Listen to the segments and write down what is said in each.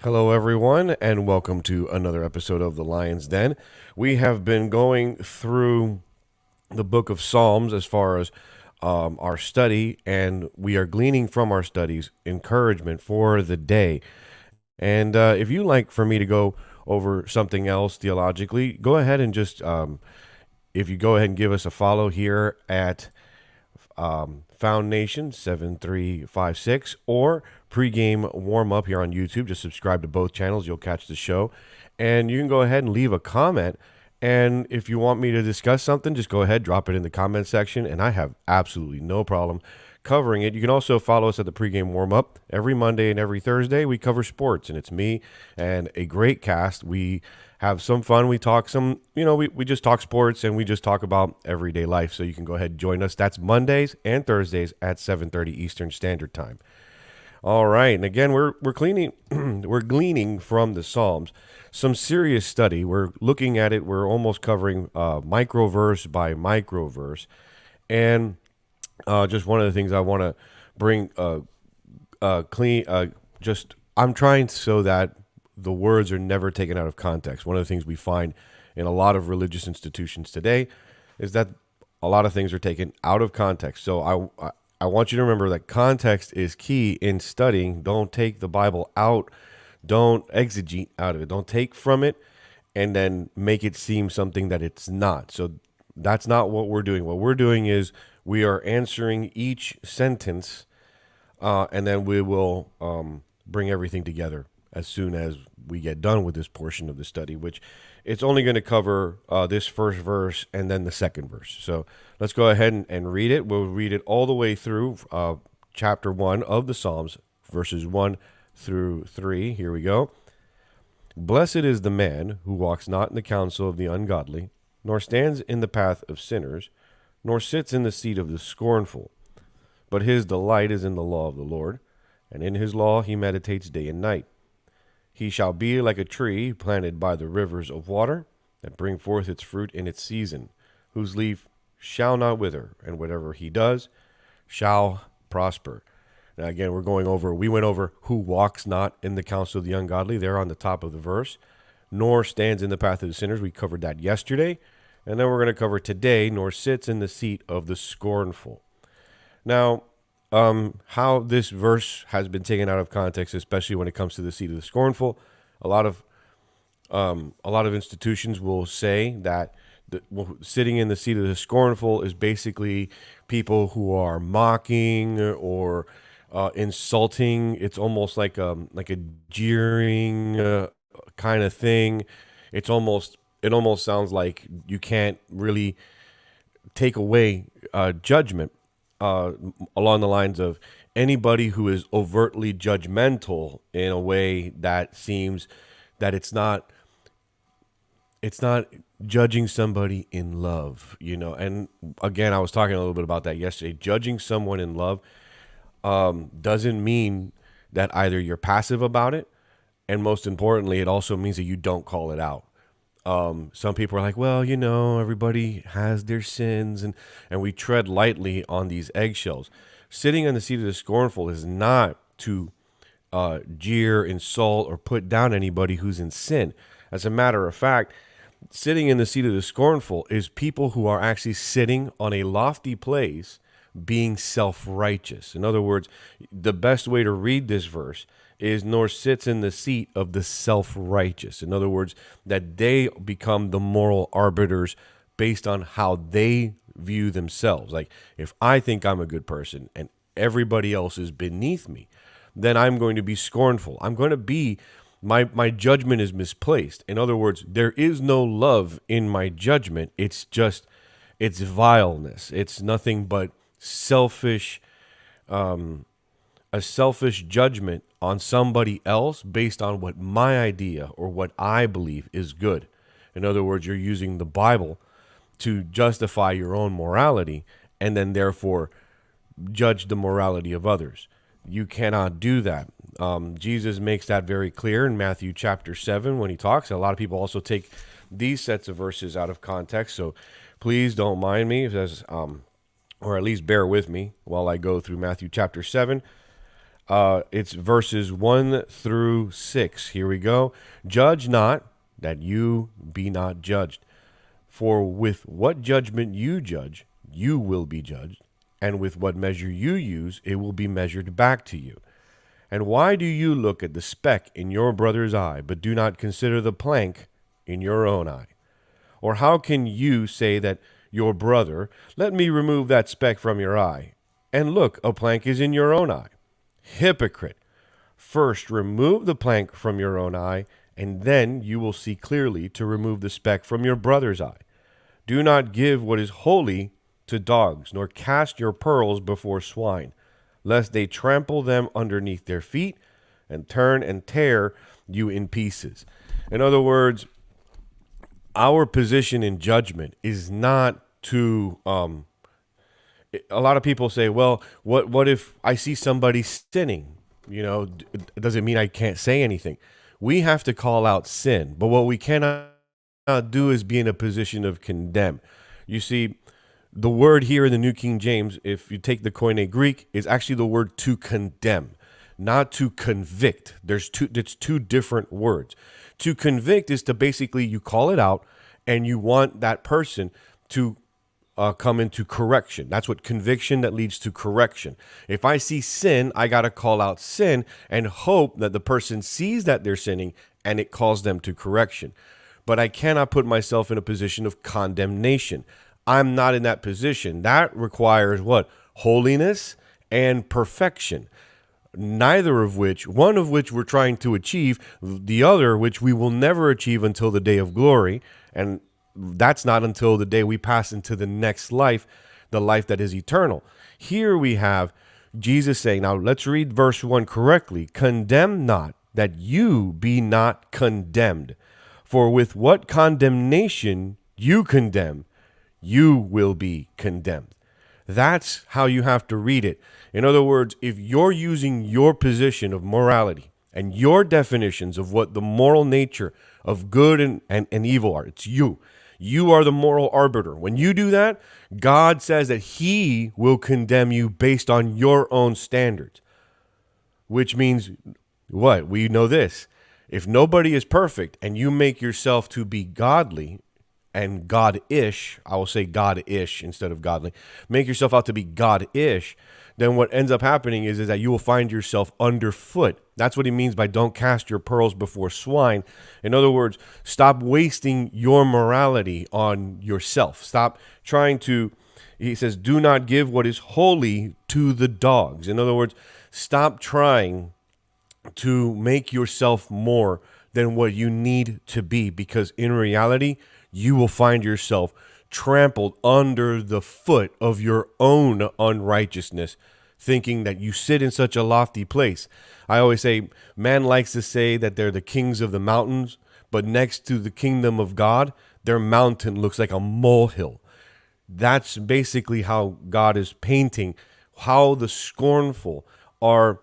Hello, everyone, and welcome to another episode of The Lion's Den. We have been going through the book of Psalms as far as our study, and we are gleaning from our studies encouragement for the day. And if you'd like for me to go over something else theologically, go ahead and just, if you go ahead and give us a follow here at Found Nation 7356 or pregame warm up here on YouTube. Just subscribe to both channels. You'll catch the show. And you can go ahead and leave a comment. And if you want me to discuss something, just go ahead, drop it in the comment section. And I have absolutely no problem covering it. You can also follow us at the pregame warm up. Every Monday and every Thursday, we cover sports. And it's me and a great cast. We have some fun. We talk some, we just talk sports and we just talk about everyday life. So you can go ahead and join us. That's Mondays and Thursdays at 7:30 Eastern Standard Time. All right. And again, we're cleaning, we're gleaning from the Psalms, some serious study. We're looking at it. We're almost covering microverse by microverse. And just one of the things I want to bring I'm trying so that the words are never taken out of context. One of the things we find in a lot of religious institutions today is that a lot of things are taken out of context. So I want you to remember that context is key in studying. Don't take the Bible out. Don't exegete out of it. Don't take from it and then make it seem something that it's not. So that's not what we're doing. What we're doing is we are answering each sentence, and then we will bring everything together as soon as we get done with this portion of the study, which it's only going to cover this first verse and then the second verse. So let's go ahead and read it. We'll read it all the way through chapter 1 of the Psalms, verses 1 through 3. Here we go. Blessed is the man who walks not in the counsel of the ungodly, nor stands in the path of sinners, nor sits in the seat of the scornful. But his delight is in the law of the Lord, and in his law he meditates day and night. He shall be like a tree planted by the rivers of water, that bring forth its fruit in its season, whose leaf shall not wither, and whatever he does shall prosper. Now again, we went over who walks not in the counsel of the ungodly there on the top of the verse, nor stands in the path of the sinners. We covered that yesterday. And then we're going to cover today, nor sits in the seat of the scornful. Now, how this verse has been taken out of context, especially when it comes to the seat of the scornful, a lot of institutions will say that sitting in the seat of the scornful is basically people who are mocking or insulting. It's almost like a jeering kind of thing. It almost sounds like you can't really take away judgment along the lines of anybody who is overtly judgmental in a way that seems that it's not judging somebody in love, And again, I was talking a little bit about that yesterday. Judging someone in love doesn't mean that either you're passive about it, and most importantly, it also means that you don't call it out. Some people are like, well, everybody has their sins, and we tread lightly on these eggshells. Sitting in the seat of the scornful is not to jeer, insult, or put down anybody who's in sin. As a matter of fact, sitting in the seat of the scornful is people who are actually sitting on a lofty place being self-righteous. In other words, the best way to read this verse is nor sits in the seat of the self-righteous. In other words, that they become the moral arbiters based on how they view themselves. Like, if I think I'm a good person and everybody else is beneath me, then I'm going to be scornful. I'm going to be, my judgment is misplaced. In other words, there is no love in my judgment. It's vileness. It's nothing but selfish, a selfish judgment on somebody else based on what my idea or what I believe is good. In other words, you're using the Bible to justify your own morality and then therefore judge the morality of others. You cannot do that. Jesus makes that very clear in Matthew chapter 7 when he talks. A lot of people also take these sets of verses out of context, so please don't mind me, or at least bear with me while I go through Matthew chapter 7. It's verses 1 through 6. Here we go. Judge not, that you be not judged. For with what judgment you judge, you will be judged. And with what measure you use, it will be measured back to you. And why do you look at the speck in your brother's eye, but do not consider the plank in your own eye? Or how can you say that your brother, let me remove that speck from your eye, and look, a plank is in your own eye? Hypocrite! First remove the plank from your own eye, and then you will see clearly to remove the speck from your brother's eye. Do not give what is holy to dogs, nor cast your pearls before swine, lest they trample them underneath their feet and turn and tear you in pieces. In other words, our position in judgment is not to, a lot of people say, well, what if I see somebody sinning? It doesn't mean I can't say anything. We have to call out sin, but what we cannot do is be in a position of condemn. You see, the word here in the New King James, if you take the Koine Greek, is actually the word to condemn, not to convict. It's two different words. To convict is to basically, you call it out and you want that person to come into correction. That's what conviction that leads to correction. If I see sin, I got to call out sin and hope that the person sees that they're sinning and it calls them to correction. But I cannot put myself in a position of condemnation. I'm not in that position. That requires what? Holiness and perfection. One of which we're trying to achieve, the other which we will never achieve until the day of glory. And that's not until the day we pass into the next life, the life that is eternal. Here we have Jesus saying, now let's read verse 1 correctly. Condemn not, that you be not condemned. For with what condemnation you condemn, you will be condemned. That's how you have to read it. In other words, if you're using your position of morality and your definitions of what the moral nature of good and evil are, it's you. You are the moral arbiter. When you do that, God says that he will condemn you based on your own standards. Which means what? We know this. If nobody is perfect and you make yourself to be godly and God-ish, I will say God-ish instead of godly, make yourself out to be God-ish, then what ends up happening is that you will find yourself underfoot. That's what he means by don't cast your pearls before swine. In other words, stop wasting your morality on yourself. Stop trying to, he says, do not give what is holy to the dogs. In other words, stop trying to make yourself more than what you need to be, because in reality, you will find yourself trampled under the foot of your own unrighteousness, thinking that you sit in such a lofty place. I always say, man likes to say that they're the kings of the mountains, but next to the kingdom of God, their mountain looks like a molehill. That's basically how God is painting how the scornful are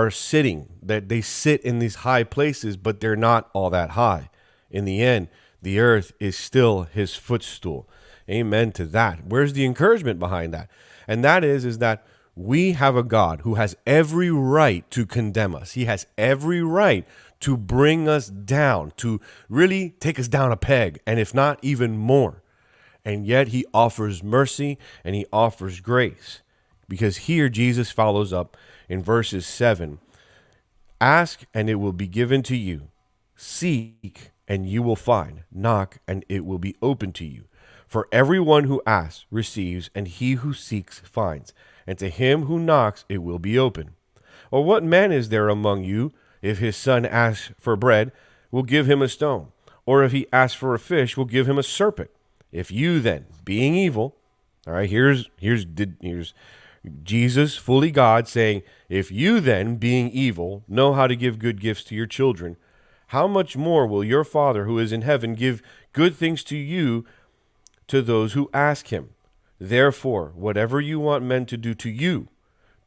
sitting, that they sit in these high places, but they're not all that high. In the end, the earth is still his footstool. Amen to that. Where's the encouragement behind that? And that is that we have a God who has every right to condemn us. He has every right to bring us down, to really take us down a peg, and if not, even more. And yet he offers mercy and he offers grace. Because here Jesus follows up in verses 7. Ask and it will be given to you. Seek and you will find. Knock and it will be open to you. For everyone who asks receives, and he who seeks finds. And to him who knocks it will be open. Or what man is there among you, if his son asks for bread, will give him a stone? Or if he asks for a fish, will give him a serpent? If you then, being evil, all right, here's Jesus, fully God, saying, if you then, being evil, know how to give good gifts to your children, how much more will your Father who is in heaven give good things to you, to those who ask him? Therefore, whatever you want men to do to you,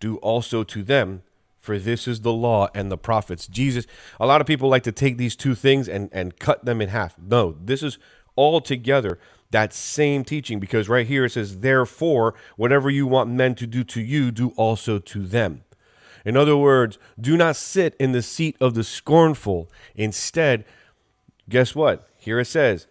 do also to them, for this is the law and the prophets. Jesus, a lot of people like to take these two things and cut them in half. No, this is all together that same teaching, because right here it says, therefore, whatever you want men to do to you, do also to them. In other words, do not sit in the seat of the scornful. Instead, guess what? Here it says,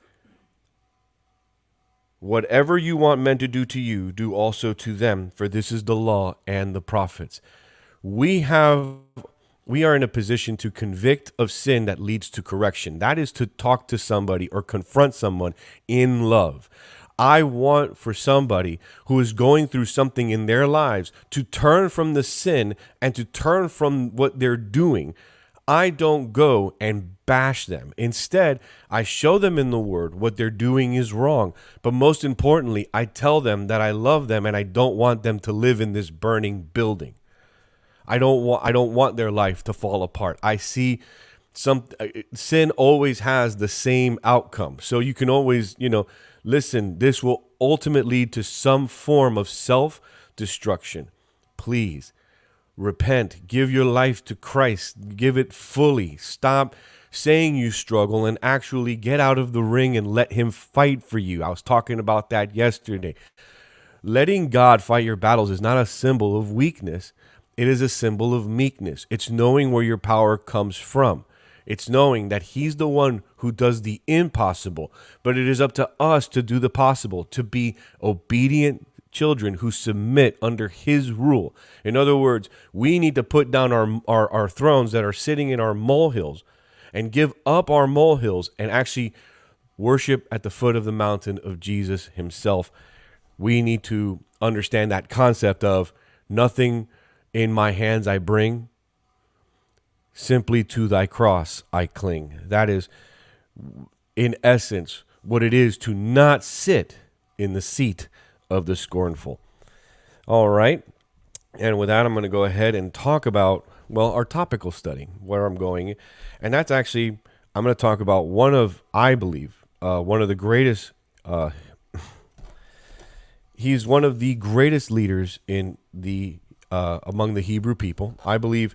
whatever you want men to do to you, do also to them, for this is the law and the prophets. We are in a position to convict of sin that leads to correction. That is to talk to somebody or confront someone in love. I want for somebody who is going through something in their lives to turn from the sin and to turn from what they're doing. I don't go and bash them. Instead, I show them in the Word what they're doing is wrong. But most importantly, I tell them that I love them and I don't want them to live in this burning building. I don't want their life to fall apart. I see sin always has the same outcome. So you can always, listen, this will ultimately lead to some form of self-destruction. Please repent, give your life to Christ, give it fully. Stop saying you struggle and actually get out of the ring and let him fight for you. I was talking about that yesterday. Letting God fight your battles is not a symbol of weakness. It is a symbol of meekness. It's knowing where your power comes from. It's knowing that he's the one who does the impossible, but it is up to us to do the possible, to be obedient children who submit under his rule. In other words, we need to put down our thrones that are sitting in our molehills and give up our molehills and actually worship at the foot of the mountain of Jesus himself. We need to understand that concept of nothing in my hands I bring, simply to thy cross I cling. That is, in essence, what it is to not sit in the seat of the scornful. All right. And with that, I'm going to go ahead and talk about, our topical study, where I'm going. And that's actually, I'm going to talk about I believe, one of the greatest, he's one of the greatest leaders in among the Hebrew people. I believe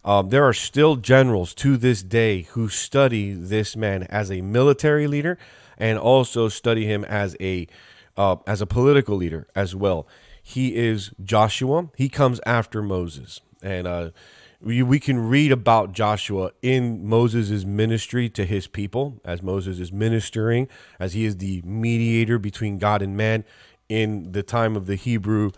there are still generals to this day who study this man as a military leader and also study him as a political leader as well. He is Joshua. He comes after Moses. And we can read about Joshua in Moses' ministry to his people, as Moses is ministering, as he is the mediator between God and man in the time of the Hebrew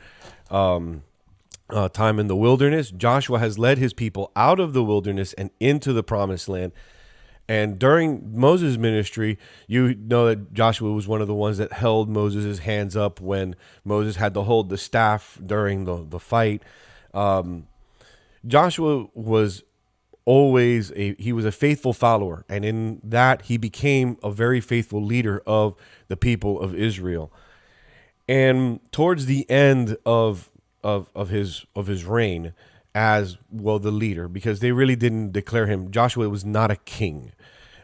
time in the wilderness. Joshua has led his people out of the wilderness and into the promised land. And during Moses' ministry, you know that Joshua was one of the ones that held Moses' hands up when Moses had to hold the staff during the fight. Joshua was always he was a faithful follower, and in that he became a very faithful leader of the people of Israel. And towards the end of his reign as well, the leader, because they really didn't declare him. Joshua was not a king,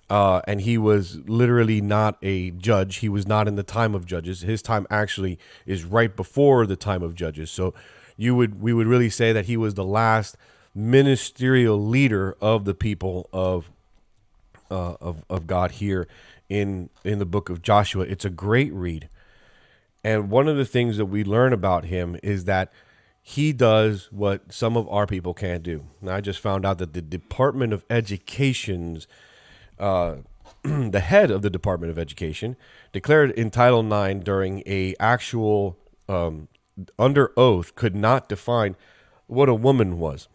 and he was literally not a judge. He was not in the time of judges. His time actually is right before the time of judges. So we would really say that he was the last ministerial leader of the people of of God here in the book of Joshua. It's a great read. And one of the things that we learn about him is that he does what some of our people can't do. Now, I just found out that the Department of Education's the head of the Department of Education declared in Title IX during a actual under oath could not define what a woman was.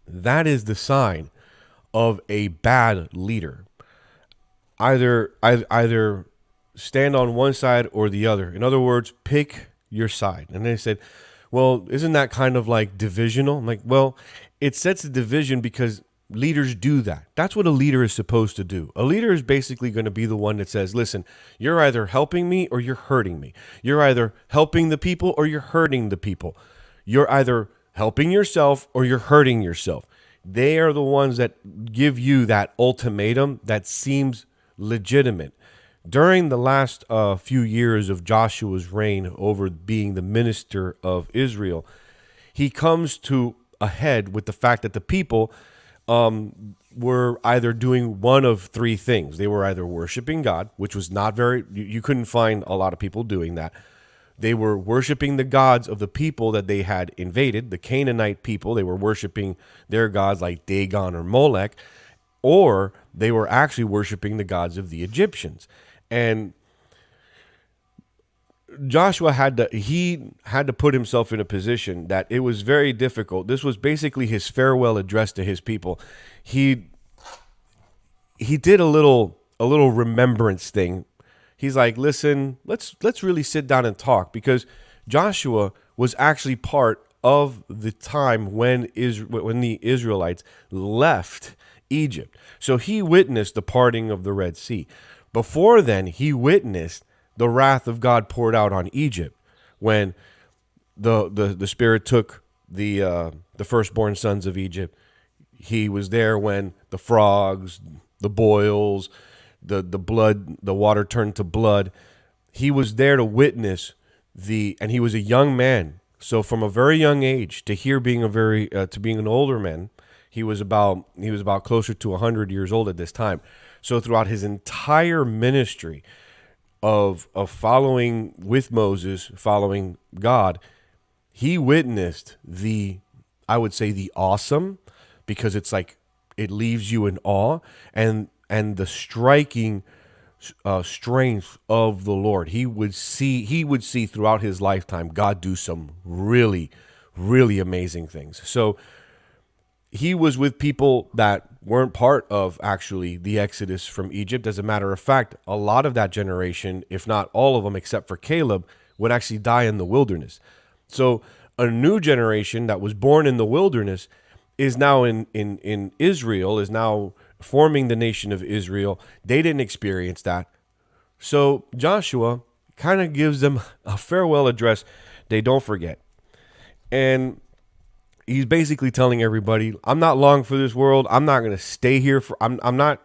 That is the sign of a bad leader. Either stand on one side or the other. In other words, pick your side. And they said, well, isn't that kind of like divisional? I'm like, well, it sets a division because leaders do that. That's what a leader is supposed to do. A leader is basically going to be the one that says, listen, you're either helping me or you're hurting me. You're either helping the people or you're hurting the people. You're either helping yourself or you're hurting yourself. They are the ones that give you that ultimatum that seems legitimate. During the last few years of Joshua's reign over being the minister of Israel, he comes to a head with the fact that the people were either doing one of three things. They were either worshiping God, which was not very, you couldn't find a lot of people doing that. They were worshiping the gods of the people that they had invaded, the Canaanite people. They were worshiping their gods like Dagon or Molech, or they were actually worshiping the gods of the Egyptians. And Joshua had to put himself in a position that it was very difficult. This was basically his farewell address to his people. He did a little remembrance thing. He's like, listen, let's really sit down and talk, because Joshua was actually part of the time when the Israelites left Egypt. So he witnessed the parting of the Red Sea. Before then, he witnessed the wrath of God poured out on Egypt when the Spirit took the firstborn sons of Egypt. He was there when the frogs, the boils, the blood, the water turned to blood. He was there to witness and he was a young man. So from a very young age to being an older man, he was about closer to 100 years old at this time. So throughout his entire ministry of following with Moses, following God, he witnessed I would say the awesome, because it's like it leaves you in awe, and the striking strength of the Lord. He would see throughout his lifetime God do some really, really amazing things. So he was with people that weren't part of actually the Exodus from Egypt. As a matter of fact, a lot of that generation, if not all of them except for Caleb, would actually die in the wilderness. So a new generation that was born in the wilderness is now in Israel, is now forming the nation of Israel. They didn't experience that. So Joshua kind of gives them a farewell address they don't forget. And he's basically telling everybody, I'm not long for this world. I'm not going to stay here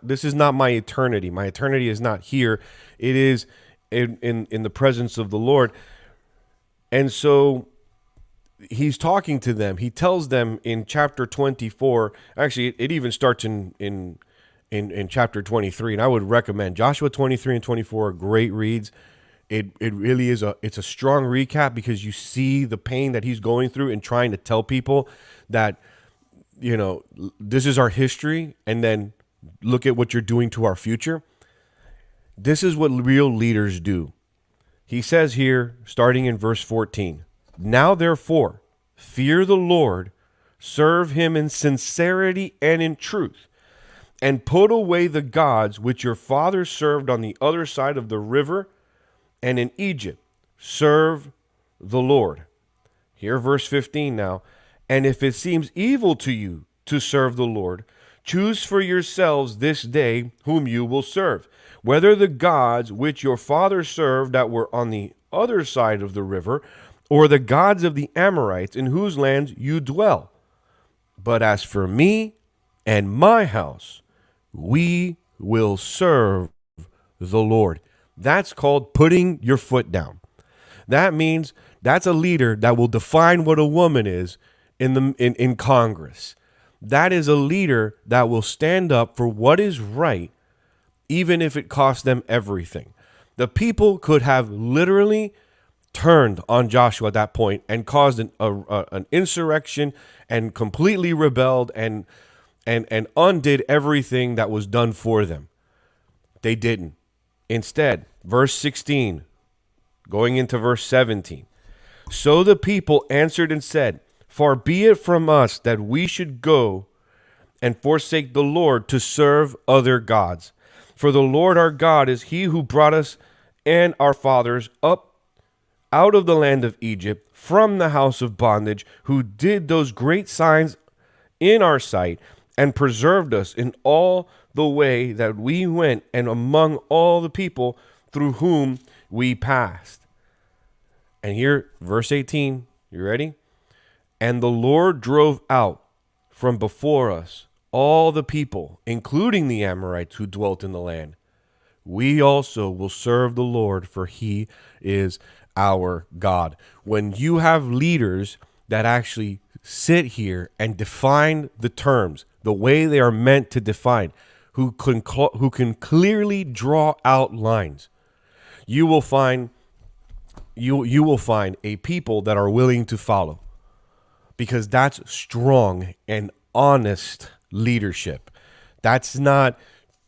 this is not my eternity. My eternity is not here. It is in the presence of the Lord. And so he's talking to them. He tells them in chapter 24, actually it even starts in chapter 23, and I would recommend Joshua 23 and 24 are great reads. It really is it's a strong recap, because you see the pain that he's going through and trying to tell people that, this is our history, and then look at what you're doing to our future. This is what real leaders do. He says here, starting in verse 14, now therefore, fear the Lord, serve him in sincerity and in truth, and put away the gods which your fathers served on the other side of the river and in Egypt. Serve the Lord. Here, verse 15 now. And if it seems evil to you to serve the Lord, choose for yourselves this day whom you will serve, whether the gods which your fathers served that were on the other side of the river, or the gods of the Amorites in whose lands you dwell. But as for me and my house, we will serve the Lord. That's called putting your foot down. That means that's a leader that will define what a woman is in Congress. That is a leader that will stand up for what is right, even if it costs them everything. The people could have literally turned on Joshua at that point and caused an insurrection and completely rebelled and undid everything that was done for them. They didn't. Instead, verse 16, going into verse 17. So the people answered and said, far be it from us that we should go and forsake the Lord to serve other gods. For the Lord our God is he who brought us and our fathers up out of the land of Egypt from the house of bondage, who did those great signs in our sight and preserved us in all the way that we went and among all the people through whom we passed. And here, verse 18, you ready? And the Lord drove out from before us all the people, including the Amorites who dwelt in the land. We also will serve the Lord, for he is our God. When you have leaders that actually sit here and define the terms the way they are meant to define, who can clearly draw out lines, you will find a people that are willing to follow, because that's strong and honest leadership. That's not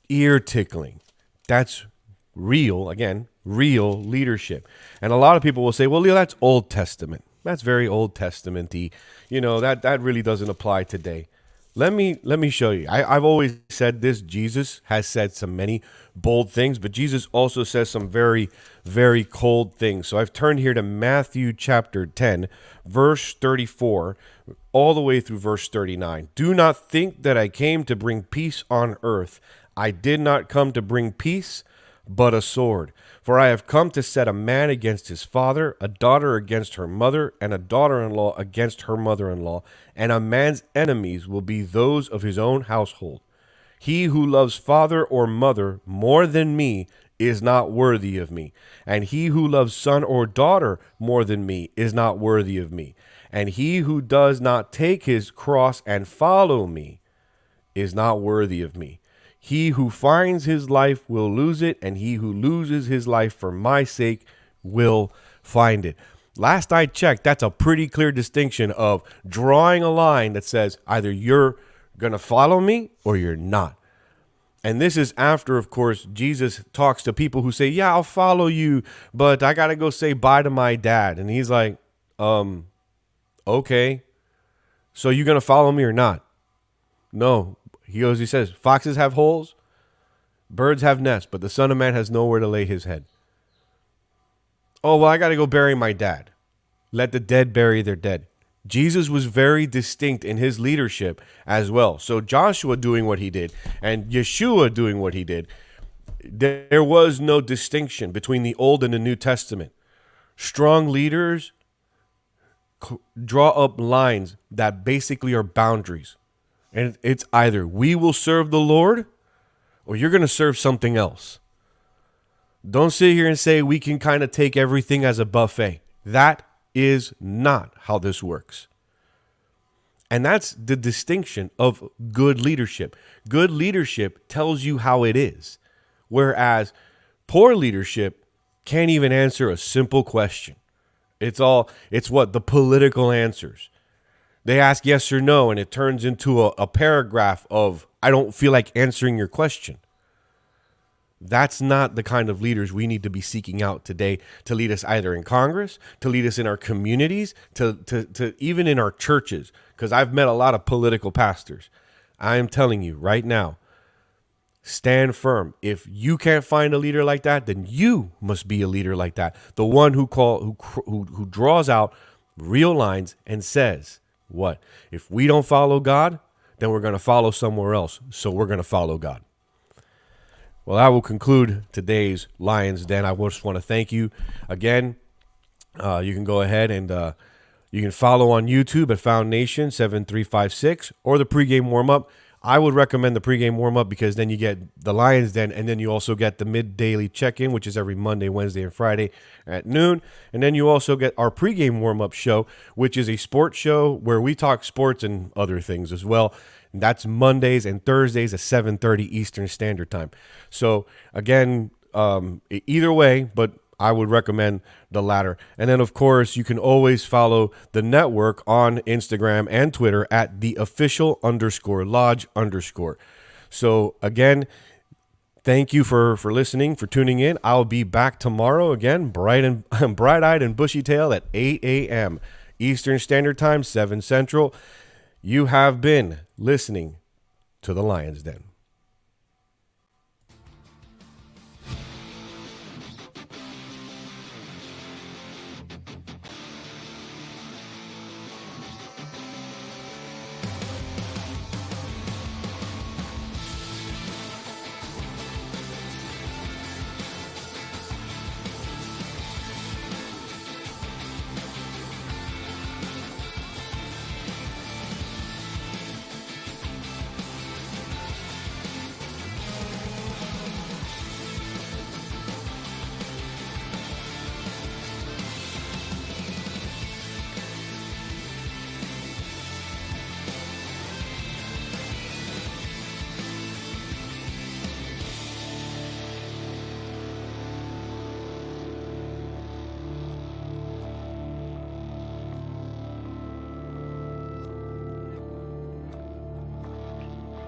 ear tickling. That's real, again, real leadership. And a lot of people will say, well, Leo, that's Old Testament. That's very Old Testament-y. That really doesn't apply today. Let me show you. I've always said this. Jesus has said some many bold things, but Jesus also says some very, very cold things. So I've turned here to Matthew chapter 10, verse 34, all the way through verse 39. Do not think that I came to bring peace on earth. I did not come to bring peace, but a sword. For I have come to set a man against his father, a daughter against her mother, and a daughter-in-law against her mother-in-law. And a man's enemies will be those of his own household. He who loves father or mother more than me is not worthy of me. And he who loves son or daughter more than me is not worthy of me. And he who does not take his cross and follow me is not worthy of me. He who finds his life will lose it, and he who loses his life for my sake will find it. Last I checked, that's a pretty clear distinction of drawing a line that says either you're going to follow me or you're not. And this is after, of course, Jesus talks to people who say, yeah, I'll follow you, but I got to go say bye to my dad. And he's like, okay, so you going to follow me or not? No. He says, foxes have holes, birds have nests, but the Son of Man has nowhere to lay his head. Oh, well, I got to go bury my dad. Let the dead bury their dead. Jesus was very distinct in his leadership as well. So Joshua doing what he did and Yeshua doing what he did, there was no distinction between the Old and the New Testament. Strong leaders draw up lines that basically are boundaries. And it's either we will serve the Lord or you're going to serve something else. Don't sit here and say we can kind of take everything as a buffet. That is not how this works. And that's the distinction of good leadership. Good leadership tells you how it is, whereas poor leadership can't even answer a simple question. It's what the political answers. They ask yes or no, and it turns into a paragraph of, I don't feel like answering your question. That's not the kind of leaders we need to be seeking out today to lead us either in Congress, to lead us in our communities, to even in our churches, because I've met a lot of political pastors. I am telling you right now, stand firm. If you can't find a leader like that, then you must be a leader like that. The one who draws out real lines and says, what? If we don't follow God, then we're going to follow somewhere else. So we're going to follow God. Well, that will conclude today's Lion's Den. I just want to thank you again. You can go ahead and you can follow on YouTube at Found Nation 7356 or the pregame warm up I would recommend the pregame warm-up because then you get the Lions Den, and then you also get the mid-daily check-in, which is every Monday, Wednesday, and Friday at noon. And then you also get our pregame warm-up show, which is a sports show where we talk sports and other things as well. And that's Mondays and Thursdays at 7:30 Eastern Standard Time. So, again, either way, but I would recommend the latter. And then, of course, you can always follow the network on Instagram and Twitter at @the_official_lodge_. So, again, thank you for listening, for tuning in. I'll be back tomorrow again, bright-eyed and bushy-tailed at 8 a.m. Eastern Standard Time, 7 Central. You have been listening to the Lions Den.